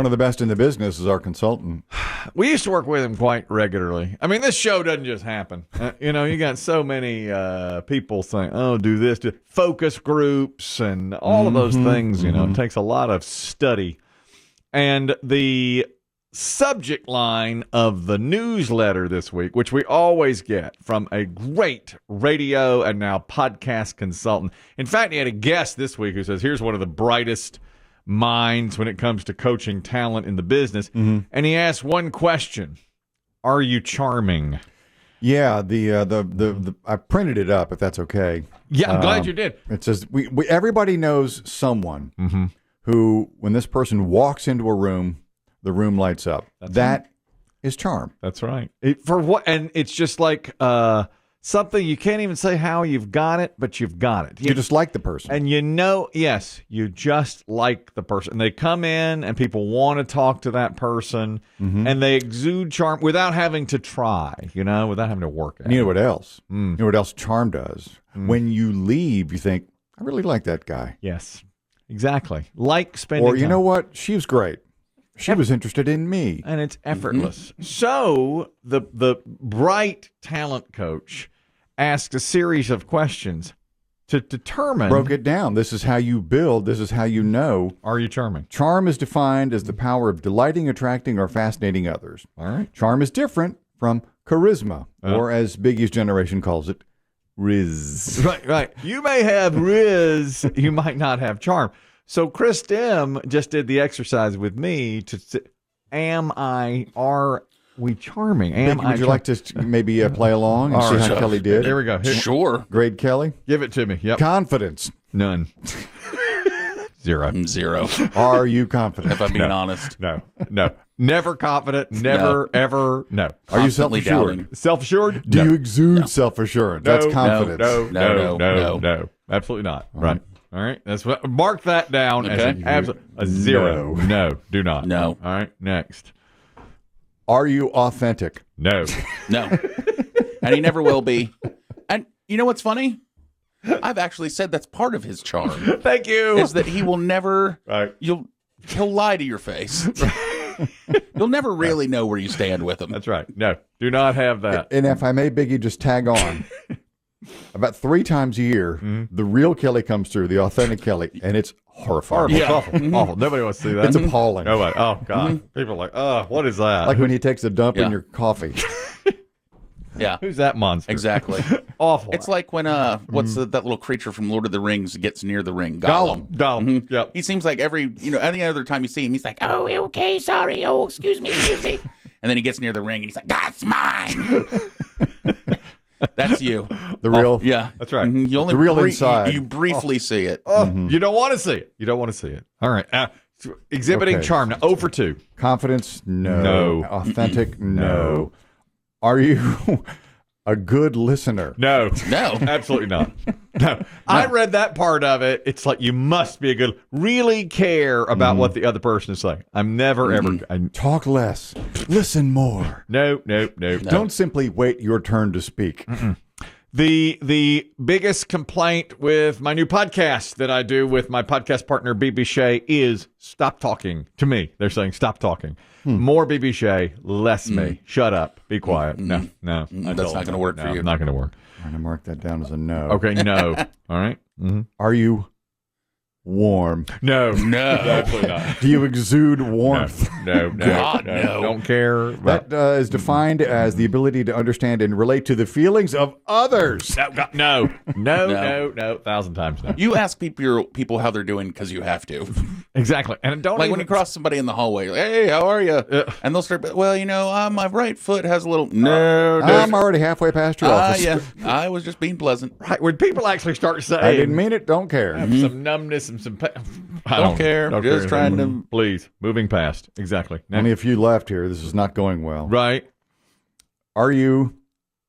One of the best in the business is our consultant. We used to work with him quite regularly. I mean, this show doesn't just happen. You got so many people saying, oh, do this, do focus groups and all of those things. It takes a lot of study. And the subject line of the newsletter this week, which we always get from a great radio and now podcast consultant. In fact, he had a guest this week who says, here's one of the brightest minds when it comes to coaching talent in the business. And he asked one question: are you charming? Yeah, the I printed it up, if that's okay. Yeah, I'm glad you did. It says we everybody knows someone who, when this person walks into a room, the room lights up. That is charm. That's right. And it's just like something you can't even say how you've got it, but you've got it. You just like the person. And yes, you just like the person. They come in and people want to talk to that person, and they exude charm without having to try, without having to work at it. And you know what else? You know what else charm does? When you leave, you think, I really like that guy. Yes, exactly. Like spending Or you time. know what? She was great. She was interested in me. And it's effortless. So the bright talent coach asked a series of questions to determine. Broke it down. This is how you build. This is how you know. Are you charming? Charm is defined as the power of delighting, attracting, or fascinating others. All right. Charm is different from charisma, or as Biggie's generation calls it, riz. Right. You may have riz. You might not have charm. So Chris Demm just did the exercise with me to are we charming? Would you like to maybe play along and see how Kelly did? Here we go. Sure. Grade Kelly? Give it to me. Yep. Confidence. None. Zero. Are you confident? If I'm being honest. No. Never confident. Never, ever. No. Are you Constantly self-assured? doubting. Self-assured? Do you exude self-assurance? That's confidence. No. Absolutely not. Right. All right. That's what. Mark that down as a zero. No. Do not. No. All right. Next. Are you authentic? No. No. And he never will be. And you know what's funny? I've actually said that's part of his charm. Thank you. Is that he will never. Right. He'll lie to your face. You'll never really know where you stand with him. That's right. No. Do not have that. And if I may, Biggie, just tag on. About 3 times a year, the real Kelly comes through, the authentic Kelly, and it's horrifying. It's awful. Awful. Nobody wants to see that. It's appalling. Nobody. Oh, God. People are like, oh, what is that? Like when he takes a dump in your coffee. Yeah. Who's that monster? Exactly. Awful. It's like when what's that little creature from Lord of the Rings gets near the ring? Gollum. Yep. He seems like any other time you see him, he's like, oh, okay, sorry, oh, excuse me. And then he gets near the ring and he's like, that's mine. That's you. The real. Yeah. That's right. You only The real inside. You briefly see it. You don't want to see it. You don't want to see it. All right. Exhibiting Okay. charm. Now, 0 for 2. Confidence? No. No. Authentic? No. Are you a good listener? No. No. Absolutely not. No. I read that part of it. It's like you must be really care about what the other person is saying. I'm never, ever. Talk less. Listen more. No. Don't simply wait your turn to speak. The biggest complaint with my new podcast that I do with my podcast partner, BB Shea, is stop talking to me. They're saying stop talking. More BB Shea, less me. Shut up. Be quiet. No. That's not going to work for you. Not going to work. I'm going to mark that down as a no. Okay, no. All right. Are you warm? No. Absolutely not. Do you exude warmth? No. God, no. Don't care. That is defined as the ability to understand and relate to the feelings of others. No. 1,000 times no. You ask people how they're doing because you have to. Exactly. And don't Like when you cross somebody in the hallway, you're like, hey, how are you? And they'll start, well, my right foot has a little. No. I'm already halfway past your office. Yeah. I was just being pleasant. Right. When people actually start saying, I didn't mean it. Don't care. some numbness and some I Don't care. Just trying to. Please. Moving past. Exactly. Next. Only a few left here. This is not going well. Right. Are you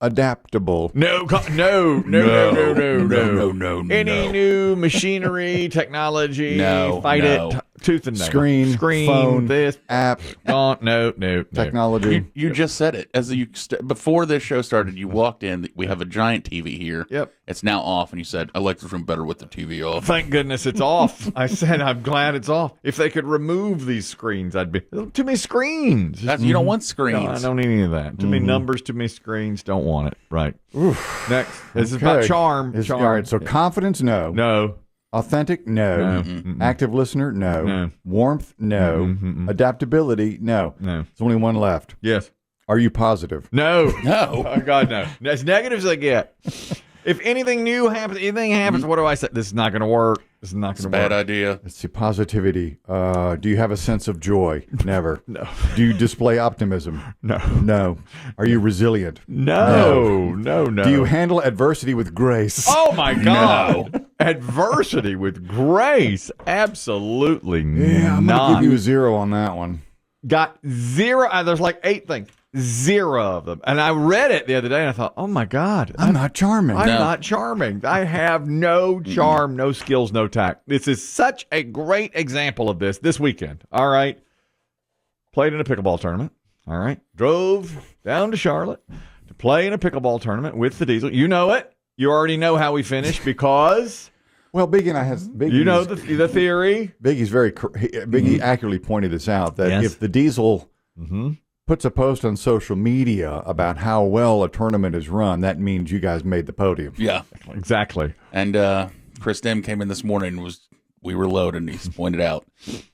adaptable? No. Any new machinery, technology, fight it. Tooth and nail. Screen, phone, this app, no. technology. You just said it. Before this show started, you walked in. We have a giant TV here. Yep. It's now off, and you said, I like this room better with the TV off. Thank goodness it's off. I said, I'm glad it's off. If they could remove these screens, I'd be too many screens. You don't want screens. No, I don't need any of that. Too many numbers, too many screens. Don't want it. Right. Next. This is about charm. All right. So confidence, no. No. Authentic, no. Active listener, no. Warmth, no. Adaptability, no. There's only one left. Yes. Are you positive? No. No. Oh, God, no. As negative as I get. If anything new happens, what do I say? This is not going to work. This is not going to work. Bad idea. Let's see. Positivity. Do you have a sense of joy? Never. No. Do you display optimism? No. No. Are you resilient? No. Do you handle adversity with grace? Oh, my God. Adversity with grace. Absolutely Yeah, I'm not. going to give you a 0 on that one. Got 0. There's like 8 things. 0 of them. And I read it the other day and I thought, oh my God. I'm not charming. I'm not charming. I have no charm, no skills, no tact. This is such a great example of this weekend. All right. Played in a pickleball tournament. All right. Drove down to Charlotte to play in a pickleball tournament with the Diesel. You know it. You already know how we finished because... Well, Biggie and I have... You know the theory. Biggie accurately pointed this out, that if the Diesel... puts a post on social media about how well a tournament is run, that means you guys made the podium. Yeah. Exactly. And Chris Demm came in this morning and we were loaded, and he pointed out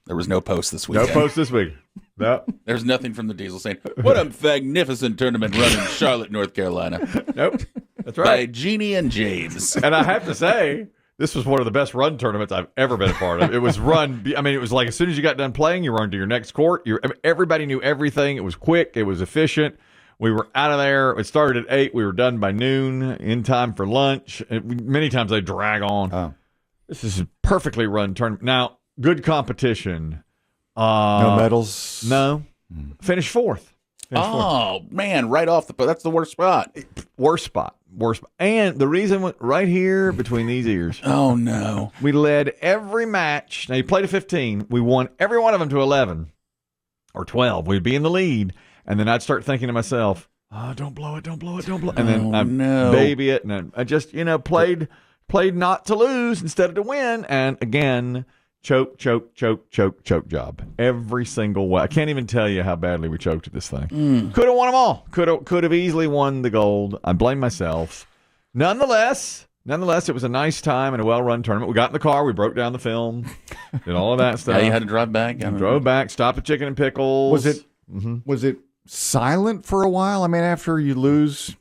there was no post this week. No post this week. No. There's nothing from the Diesel saying, what a magnificent tournament run in Charlotte, North Carolina. Nope. That's right. By Jeannie and James. And I have to say, this was one of the best run tournaments I've ever been a part of. It was run, I mean, it was like as soon as you got done playing, you were on to your next court. Everybody knew everything. It was quick. It was efficient. We were out of there. It started at 8. We were done by noon, in time for lunch. Many times they drag on. Oh. This is a perfectly run tournament. Now, good competition. No medals? No. Finished fourth. Man, right off that's the worst spot. Worst spot. And the reason right here between these ears. Oh, no. We led every match. Now, you played a 15. We won every one of them to 11 or 12. We'd be in the lead. And then I'd start thinking to myself, don't blow it. And then I'd baby it. And I just, played not to lose instead of to win. And again, choke job. Every single way. I can't even tell you how badly we choked at this thing. Could have won them all. Could have easily won the gold. I blame myself. Nonetheless, it was a nice time and a well-run tournament. We got in the car. We broke down the film. Did all of that stuff. Yeah, you had to drive back. Drove back. Stopped at Chicken and Pickles. Was it silent for a while? I mean, after you lose...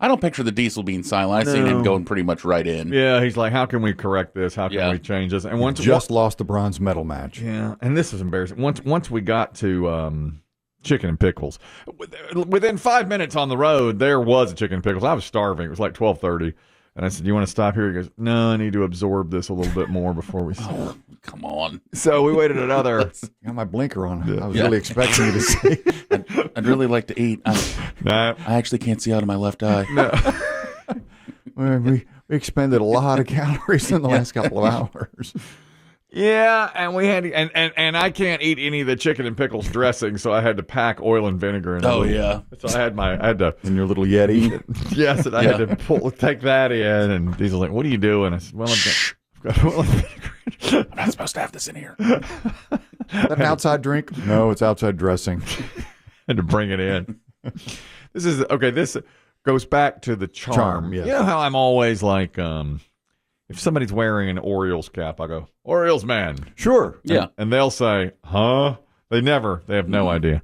I don't picture the Diesel being silent. I seen him going pretty much right in. Yeah, he's like, how can we correct this? How can we change this? And once lost the bronze medal match. Yeah, and this is embarrassing. Once we got to Chicken and Pickles, within 5 minutes on the road, there was a Chicken and Pickles. I was starving. It was like 12:30. And I said, do you want to stop here? He goes, no, I need to absorb this a little bit more before we stop. Oh, come on. So we waited another. Got my blinker on. I was really expecting you to say. I'd really like to eat. I actually can't see out of my left eye. No. we expended a lot of calories in the last couple of hours. Yeah, and we had and I can't eat any of the chicken and pickles dressing, so I had to pack oil and vinegar in. Oh yeah. So I had to in your little Yeti. Yes, and I had to take that in, and he's like, "What are you doing?" I said, "Well, I've got oil and vinegar. I'm not supposed to have this in here." That an outside drink? No, it's outside dressing. Had to bring it in. This goes back to the charm. Yes. You know how I'm always like, if somebody's wearing an Orioles cap, I go, Orioles man. Sure. Yeah. And they'll say, huh? They have no idea.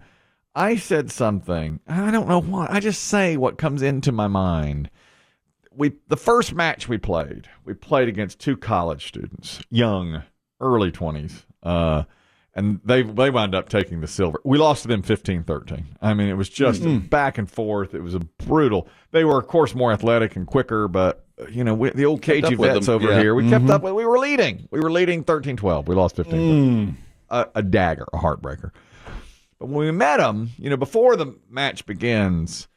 I said something. I don't know what. I just say what comes into my mind. The first match we played against 2 college students, young, early 20s. And they wound up taking the silver. We lost to them 15-13. I mean, it was just back and forth. It was a brutal. They were, of course, more athletic and quicker, but, the old cagey vets over here, we kept up with. We were leading. We were leading 13-12. We lost 15. A dagger, a heartbreaker. But when we met them, before the match begins,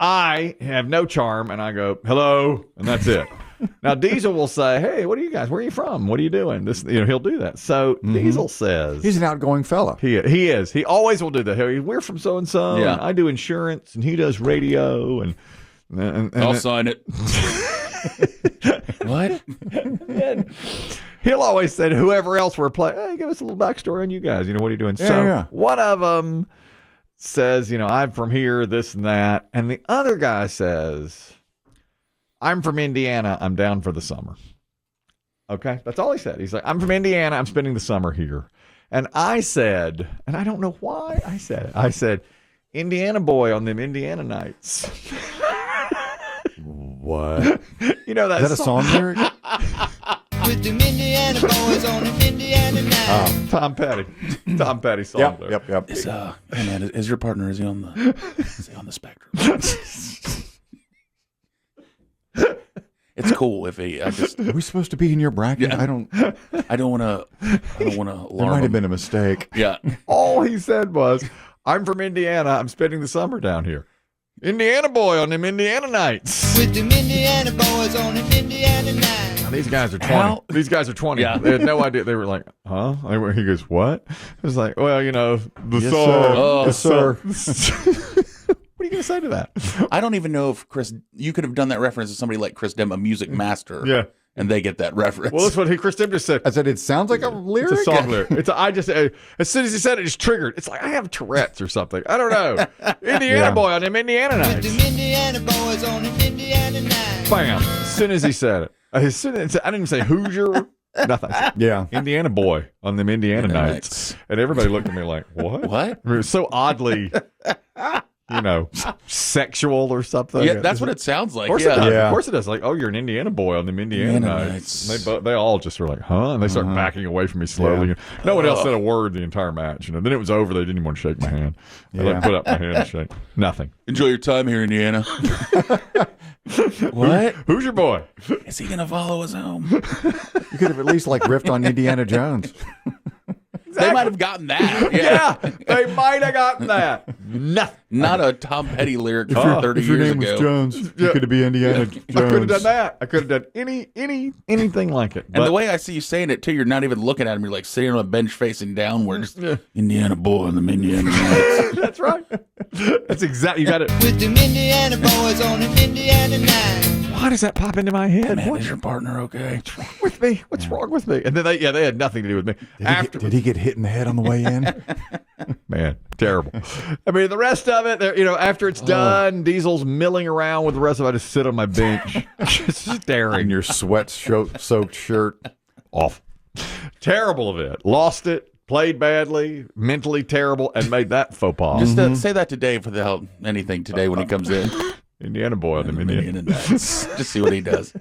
I have no charm, and I go, hello, and that's it. Now Diesel will say, "Hey, what are you guys? Where are you from? What are you doing?" This, he'll do that. So Diesel says he's an outgoing fella. He is. He always will do that. We're from so and so. Yeah. I do insurance, and he does radio, and I'll sign it. What? And he'll always say to whoever else we're playing, "Hey, give us a little backstory on you guys. What are you doing?" One of them says, "I'm from here, this and that," and the other guy says, "I'm from Indiana. I'm down for the summer." Okay, that's all he said. He's like, "I'm from Indiana. I'm spending the summer here." And I said, and I don't know why I said it. I said, "Indiana boy on them Indiana nights." What? You know that Is that a song lyric? With them Indiana boys on an Indiana night. Tom Petty song lyric. Yep. Hey man, is your partner, is he on the spectrum? It's cool if he. Are we supposed to be in your bracket? Yeah. I don't want to alarm There might have him. been a mistake. Yeah. All he said was, "I'm from Indiana. I'm spending the summer down here. Indiana boy on them Indiana nights." With them Indiana boys on an Indiana night. Now, these guys are 20. These guys are 20. Yeah. They had no idea. They were like, "Huh?" He goes, "What?" It was like, "Well, the Yes, song." sir. Yes, sir. What are you going to say to that? I don't even know if Chris. You could have done that reference to somebody like Chris Demm, a music master. Yeah. And they get that reference. Well, that's what Chris Demm just said. I said it sounds like a lyric. It's a song lyric. As soon as he said it, it's triggered. It's like I have Tourette's or something. I don't know. Indiana boy on them Indiana With nights. them Indiana boys on an Indiana night. Bam. As soon as he said it. I didn't even say Hoosier. Nothing. Yeah. Indiana boy on them Indiana nights. And everybody looked at me like, what? What? I mean, it was so oddly, sexual or something. Yeah, that's what it sounds like. Of course it does. Yeah. Of course it does. Like, "Oh, you're an Indiana boy on them Indiana nights." And they all just were like, "Huh?" And they start backing away from me slowly. Yeah. No one else said a word the entire match. Then it was over. They didn't even want to shake my hand. They like put up my hand and shake. Nothing. Enjoy your time here, Indiana. What? Who's your boy? Is he going to follow us home? You could have at least riffed on Indiana Jones. They might have gotten that. Yeah, they might have gotten that. Nothing. Not a Tom Petty lyric from 30 if your years name ago. was Jones, you could be Indiana Jones. I could have done that. I could have done anything like it. And the way I see you saying it, too, you're not even looking at him. You're like sitting on a bench facing downwards. Indiana boy on the Indiana nights. That's right. That's exactly. You got it. With them Indiana boys on an Indiana night. Why does that pop into my head? Man, What's is your partner okay? wrong with me? What's wrong with me? And then they had nothing to do with me. Did he get hit in the head on the way in? Man, terrible. I mean, the rest of it, after it's done, Diesel's milling around with the rest of it. I just sit on my bench, just In staring. your sweat-soaked shirt. Off. Terrible event. Lost it. Played badly. Mentally terrible, and made that faux pas. Just say that to Dave for the hell anything today when he comes in. Indiana boy. Indiana nights. Just see what he does.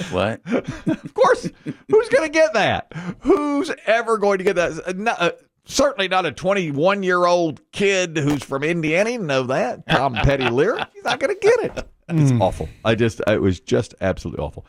What? Of course. Who's going to get that? Who's ever going to get that? Certainly not a 21-year-old kid who's from Indiana. He know that. Tom Petty lyric. He's not going to get it. It's awful. It was just absolutely awful.